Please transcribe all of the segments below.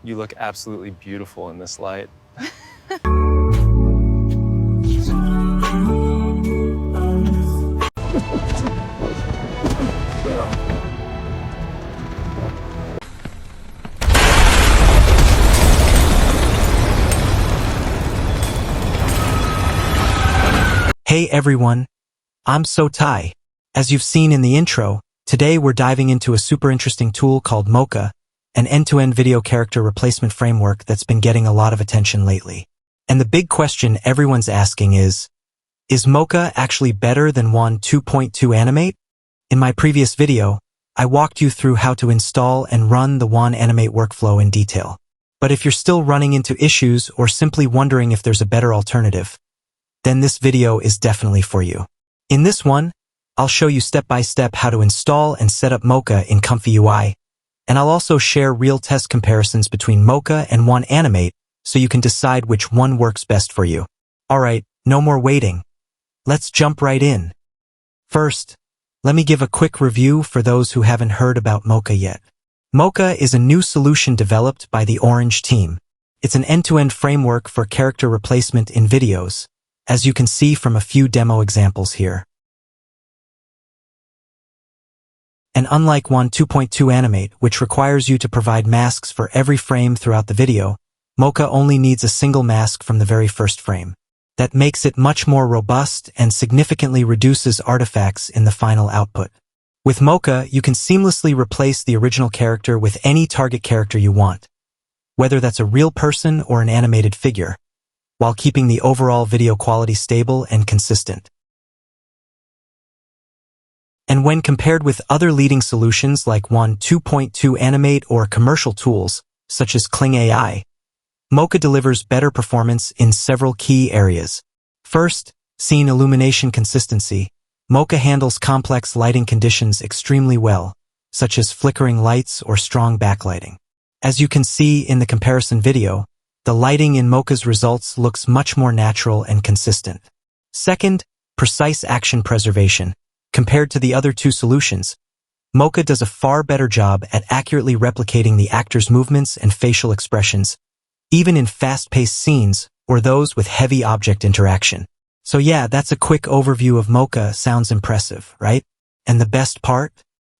You look absolutely beautiful in this light. Hey everyone, I'm So Tai. As you've seen in the intro, today we're diving into a super interesting tool called Mocha, an end-to-end video character replacement framework that's been getting a lot of attention lately. And the big question everyone's asking is Mocha actually better than Wan2.2 Animate? In my previous video, I walked you through how to install and run the Wan Animate workflow in detail. But if you're still running into issues or simply wondering if there's a better alternative, then this video is definitely for you. In this one, I'll show you step-by-step how to install and set up Mocha in ComfyUI, and I'll also share real test comparisons between Mocha and Wan Animate so you can decide which one works best for you. Alright, no more waiting. Let's jump right in. First, let me give a quick review for those who haven't heard about Mocha yet. Mocha is a new solution developed by the Orange team. It's an end-to-end framework for character replacement in videos, as you can see from a few demo examples here. And unlike Wan2.2 Animate, which requires you to provide masks for every frame throughout the video, Mocha only needs a single mask from the very first frame. That makes it much more robust and significantly reduces artifacts in the final output. With Mocha, you can seamlessly replace the original character with any target character you want, whether that's a real person or an animated figure, while keeping the overall video quality stable and consistent. And when compared with other leading solutions like Wan2.2 Animate or commercial tools, such as Kling AI, Mocha delivers better performance in several key areas. First, scene illumination consistency. Mocha handles complex lighting conditions extremely well, such as flickering lights or strong backlighting. As you can see in the comparison video, the lighting in Mocha's results looks much more natural and consistent. Second, precise action preservation. Compared to the other two solutions, Mocha does a far better job at accurately replicating the actor's movements and facial expressions, even in fast-paced scenes or those with heavy object interaction. So yeah, that's a quick overview of Mocha. Sounds impressive, right? And the best part?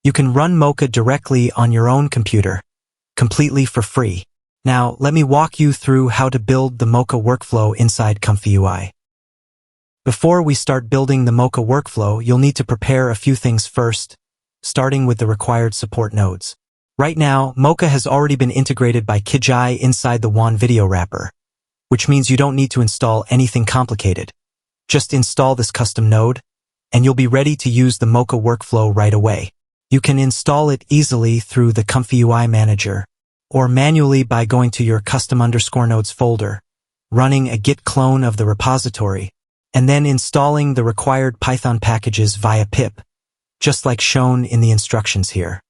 You can run Mocha directly on your own computer, completely for free. Now, let me walk you through how to build the Mocha workflow inside ComfyUI. Before we start building the Mocha workflow, you'll need to prepare a few things first, starting with the required support nodes. Right now, Mocha has already been integrated by ComfyUI inside the Wan video wrapper, which means you don't need to install anything complicated. Just install this custom node, and you'll be ready to use the Mocha workflow right away. You can install it easily through the ComfyUI manager, or manually by going to your custom_nodes folder, running a git clone of the repository, and then installing the required Python packages via pip, just like shown in the instructions here.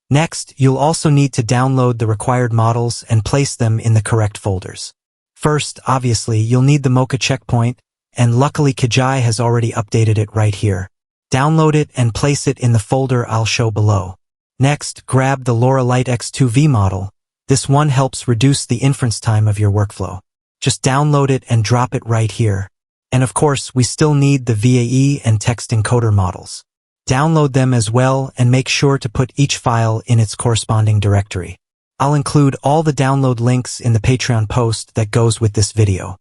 Next, you'll also need to download the required models and place them in the correct folders. First, obviously, you'll need the Mocha checkpoint, and luckily ComfyUI has already updated it right here. Download it and place it in the folder I'll show below. Next, grab the LoRa Lite X2V model. This one helps reduce the inference time of your workflow. Just download it and drop it right here. And of course, we still need the VAE and text encoder models. Download them as well and make sure to put each file in its corresponding directory. I'll include all the download links in the Patreon post that goes with this video.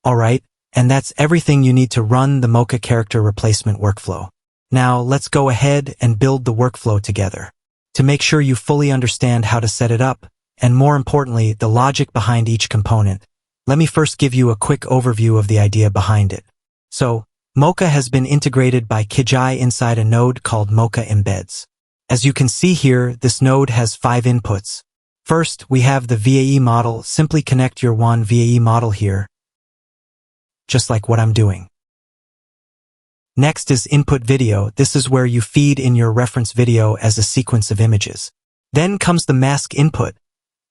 Alright, and that's everything you need to run the Mocha character replacement workflow. Now, let's go ahead and build the workflow together. To make sure you fully understand how to set it up, and more importantly, the logic behind each component, let me first give you a quick overview of the idea behind it. So, Mocha has been integrated by ComfyUI inside a node called Mocha Embeds. As you can see here, this node has 5 inputs. First, we have the VAE model. Simply connect your Wan VAE model here, just like what I'm doing. Next is input video. This is where you feed in your reference video as a sequence of images. Then comes the mask input.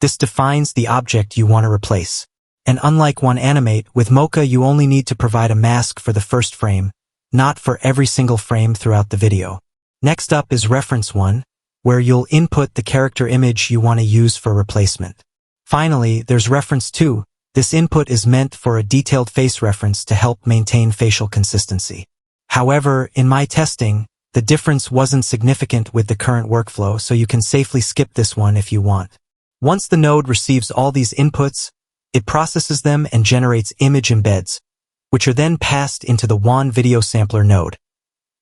This defines the object you want to replace. And unlike Wan Animate, with Mocha you only need to provide a mask for the first frame, not for every single frame throughout the video. Next up is reference 1. where you'll input the character image you want to use for replacement. Finally, there's reference 2. This input is meant for a detailed face reference to help maintain facial consistency. However, in my testing, the difference wasn't significant with the current workflow, so you can safely skip this one if you want. Once the node receives all these inputs, it processes them and generates image embeds, which are then passed into the Wan video sampler node,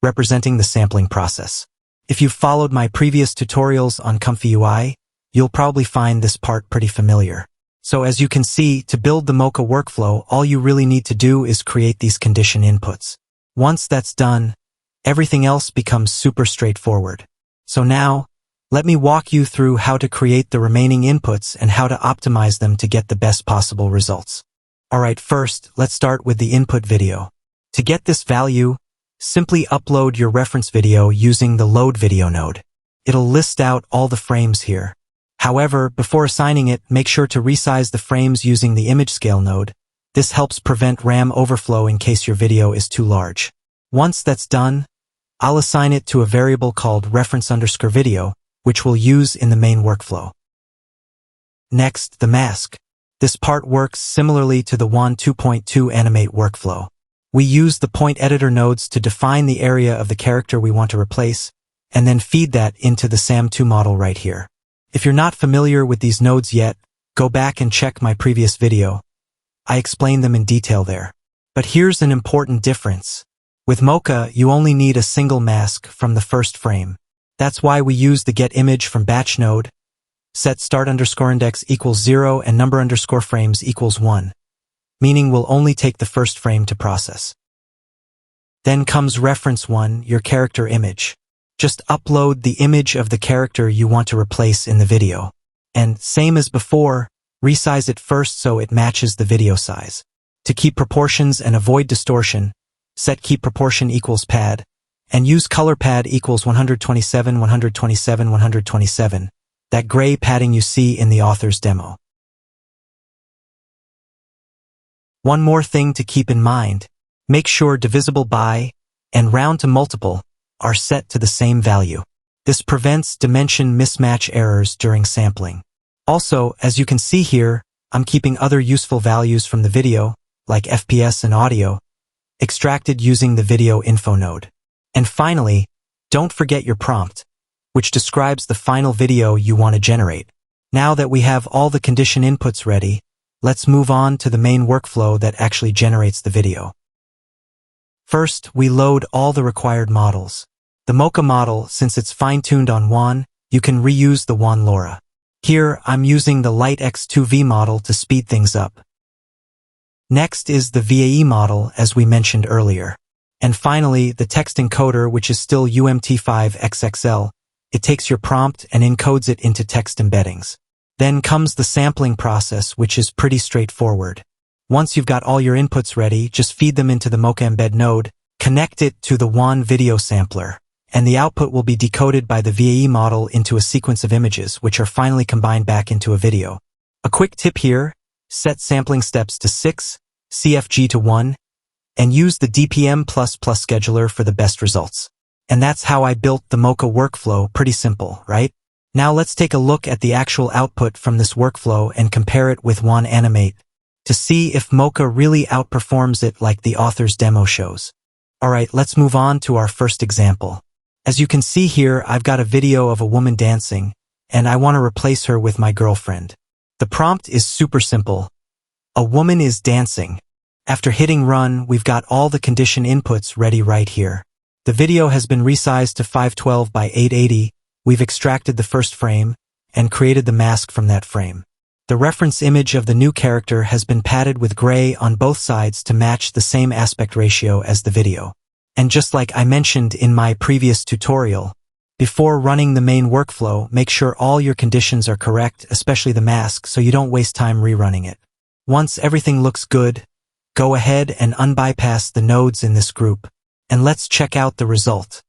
representing the sampling process. If you've followed my previous tutorials on ComfyUI, you'll probably find this part pretty familiar. So as you can see, to build the Mocha workflow, all you really need to do is create these condition inputs. Once that's done, everything else becomes super straightforward. So now, let me walk you through how to create the remaining inputs and how to optimize them to get the best possible results. Alright, first, let's start with the input video. To get this value, simply upload your reference video using the load video node. It'll list out all the frames here. However, before assigning it, make sure to resize the frames using the image scale node. This helps prevent RAM overflow in case your video is too large. Once that's done, I'll assign it to a variable called reference_video, which we'll use in the main workflow. Next, the mask. This part works similarly to the Wan2.2 Animate workflow. We use the point editor nodes to define the area of the character we want to replace, and then feed that into the SAM2 model right here. If you're not familiar with these nodes yet, go back and check my previous video. I explained them in detail there. But here's an important difference. With Mocha, you only need a single mask from the first frame. That's why we use the getImage from batch node, set start_index equals 0 and number_frames equals 1, meaning we'll only take the first frame to process. Then comes reference 1, your character image. Just upload the image of the character you want to replace in the video. And same as before, resize it first so it matches the video size. To keep proportions and avoid distortion, set keep proportion equals pad, and use color pad equals 127, 127, 127, that gray padding you see in the author's demo. One more thing to keep in mind, make sure divisible by and round to multiple are set to the same value. This prevents dimension mismatch errors during sampling. Also, as you can see here, I'm keeping other useful values from the video, like FPS and audio, extracted using the video info node. And finally, don't forget your prompt, which describes the final video you want to generate. Now that we have all the condition inputs ready, let's move on to the main workflow that actually generates the video. First, we load all the required models. The Mocha model, since it's fine-tuned on Wan, you can reuse the Wan LoRa. Here, I'm using the LightX2V model to speed things up. Next is the VAE model, as we mentioned earlier. And finally, the text encoder, which is still UMT5XXL. It takes your prompt and encodes it into text embeddings. Then comes the sampling process, which is pretty straightforward. Once you've got all your inputs ready, just feed them into the Mocha embed node, connect it to the Wan video sampler, and the output will be decoded by the VAE model into a sequence of images, which are finally combined back into a video. A quick tip here, set sampling steps to 6, CFG to 1, and use the DPM++ scheduler for the best results. And that's how I built the Mocha workflow. Pretty simple, right? Now let's take a look at the actual output from this workflow and compare it with Wan Animate to see if Mocha really outperforms it like the author's demo shows. Alright, let's move on to our first example. As you can see here, I've got a video of a woman dancing, and I want to replace her with my girlfriend. The prompt is super simple. A woman is dancing. After hitting run, we've got all the condition inputs ready right here. The video has been resized to 512 by 880, we've extracted the first frame, and created the mask from that frame. The reference image of the new character has been padded with gray on both sides to match the same aspect ratio as the video. And just like I mentioned in my previous tutorial, before running the main workflow, make sure all your conditions are correct, especially the mask, so you don't waste time rerunning it. Once everything looks good, go ahead and unbypass the nodes in this group, and let's check out the result.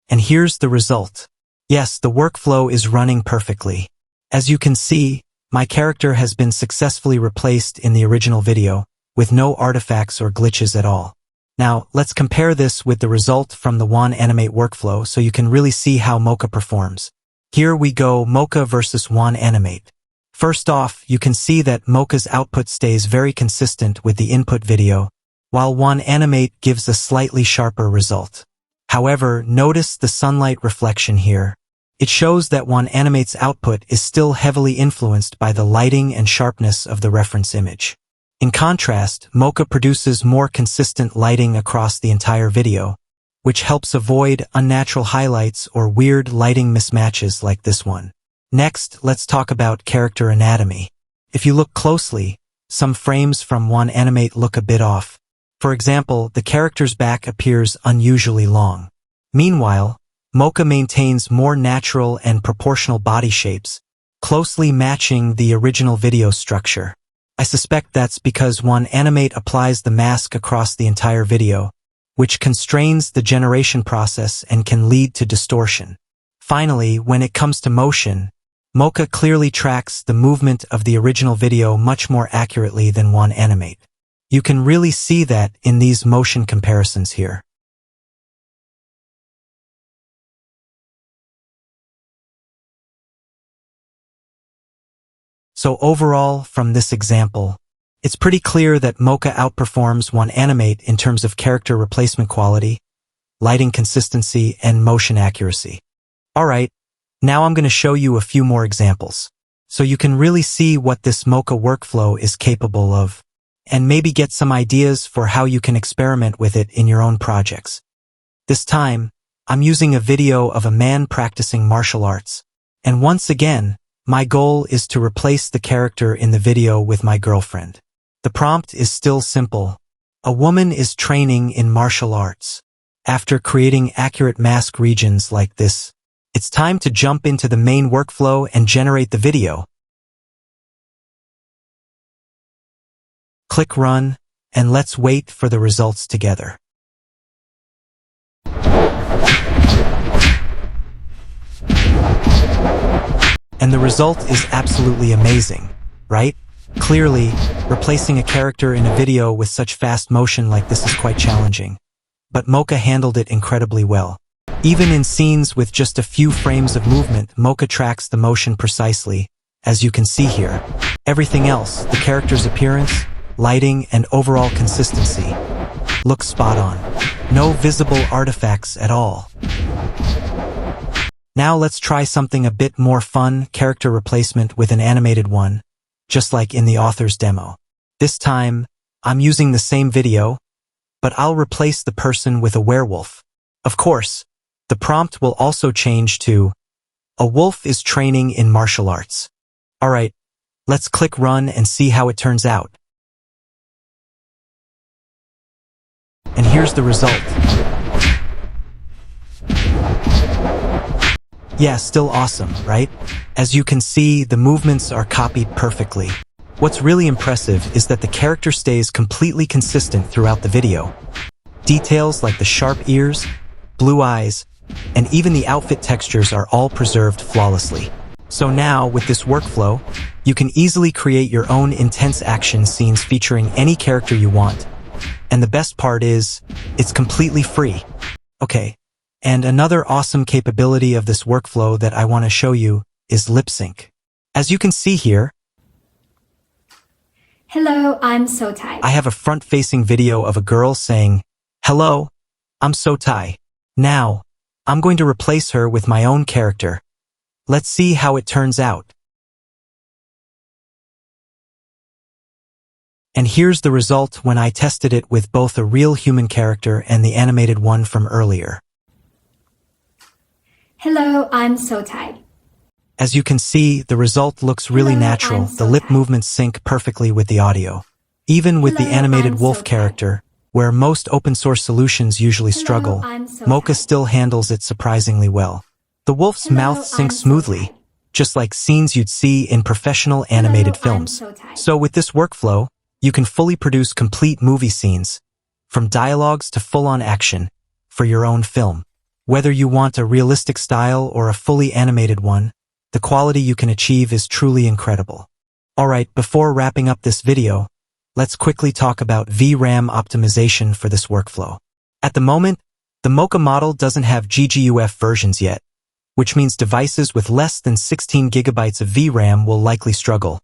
And here's the result. Yes, the workflow is running perfectly. As you can see, my character has been successfully replaced in the original video, with no artifacts or glitches at all. Now, let's compare this with the result from the Wan Animate workflow so you can really see how Mocha performs. Here we go, Mocha versus Wan Animate. First off, you can see that Mocha's output stays very consistent with the input video, while Wan Animate gives a slightly sharper result. However, notice the sunlight reflection here. It shows that Wan Animate's output is still heavily influenced by the lighting and sharpness of the reference image. In contrast, Mocha produces more consistent lighting across the entire video, which helps avoid unnatural highlights or weird lighting mismatches like this one. Next, let's talk about character anatomy. If you look closely, some frames from Wan Animate look a bit off. For example, the character's back appears unusually long. Meanwhile, Mocha maintains more natural and proportional body shapes, closely matching the original video structure. I suspect that's because Wan Animate applies the mask across the entire video, which constrains the generation process and can lead to distortion. Finally, when it comes to motion, Mocha clearly tracks the movement of the original video much more accurately than Wan Animate. You can really see that in these motion comparisons here. So overall, from this example, it's pretty clear that Mocha outperforms Wan Animate in terms of character replacement quality, lighting consistency, and motion accuracy. Alright, now I'm going to show you a few more examples, so you can really see what this Mocha workflow is capable of, and maybe get some ideas for how you can experiment with it in your own projects. This time, I'm using a video of a man practicing martial arts, and once again, my goal is to replace the character in the video with my girlfriend. The prompt is still simple. A woman is training in martial arts. After creating accurate mask regions like this, it's time to jump into the main workflow and generate the video. Click Run, and let's wait for the results together. And the result is absolutely amazing, right? Clearly, replacing a character in a video with such fast motion like this is quite challenging. But Mocha handled it incredibly well. Even in scenes with just a few frames of movement, Mocha tracks the motion precisely, as you can see here. Everything else, the character's appearance, lighting, and overall consistency, looks spot on. No visible artifacts at all. Now let's try something a bit more fun, character replacement with an animated one, just like in the author's demo. This time, I'm using the same video, but I'll replace the person with a werewolf. Of course, the prompt will also change to, a wolf is training in martial arts. Alright, let's click Run and see how it turns out. And here's the result. Yeah, still awesome, right? As you can see, the movements are copied perfectly. What's really impressive is that the character stays completely consistent throughout the video. Details like the sharp ears, blue eyes, and even the outfit textures are all preserved flawlessly. So now, with this workflow, you can easily create your own intense action scenes featuring any character you want. And the best part is, it's completely free. Okay. And another awesome capability of this workflow that I want to show you is lip sync. As you can see here, Hello, I'm so tired. I have a front-facing video of a girl saying, "Hello, I'm so tired." Now, I'm going to replace her with my own character. Let's see how it turns out. And here's the result when I tested it with both a real human character and the animated one from earlier. Hello, I'm so tired. As you can see, the result looks really Hello, natural. I'm so The lip tired. movements sync perfectly with the audio. Even with the Hello, animated I'm wolf so tired. character, where most open-source solutions usually Hello, struggle, I'm so Mocha tired. still handles it surprisingly well. The wolf's Hello, mouth I'm syncs so smoothly, tired. just like scenes you'd see in professional animated Hello, I'm films. so tired. So with this workflow, you can fully produce complete movie scenes, from dialogues to full-on action, for your own film. Whether you want a realistic style or a fully animated one, the quality you can achieve is truly incredible. Alright, before wrapping up this video, let's quickly talk about VRAM optimization for this workflow. At the moment, the Mocha model doesn't have GGUF versions yet, which means devices with less than 16 gigabytes of VRAM will likely struggle,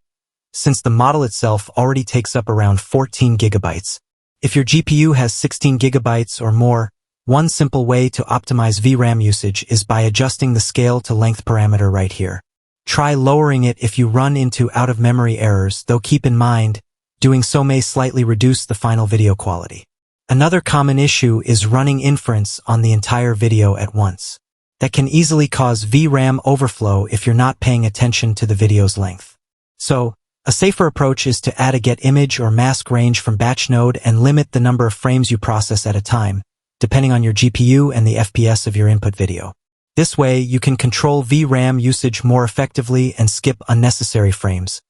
since the model itself already takes up around 14 gigabytes. If your GPU has 16 gigabytes or more, one simple way to optimize VRAM usage is by adjusting the scale to length parameter right here. Try lowering it if you run into out-of-memory errors, though keep in mind, doing so may slightly reduce the final video quality. Another common issue is running inference on the entire video at once. That can easily cause VRAM overflow if you're not paying attention to the video's length. So, a safer approach is to add a get image or mask range from batch node and limit the number of frames you process at a time, depending on your GPU and the FPS of your input video. This way, you can control VRAM usage more effectively and skip unnecessary frames,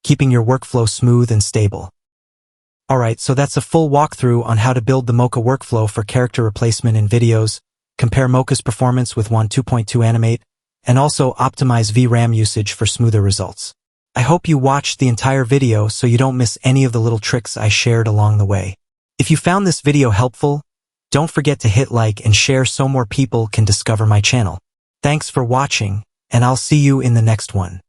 keeping your workflow smooth and stable. Alright, so that's a full walkthrough on how to build the Mocha workflow for character replacement in videos, compare Mocha's performance with Wan2.2 Animate, and also optimize VRAM usage for smoother results. I hope you watched the entire video so you don't miss any of the little tricks I shared along the way. If you found this video helpful, don't forget to hit like and share so more people can discover my channel. Thanks for watching, and I'll see you in the next one.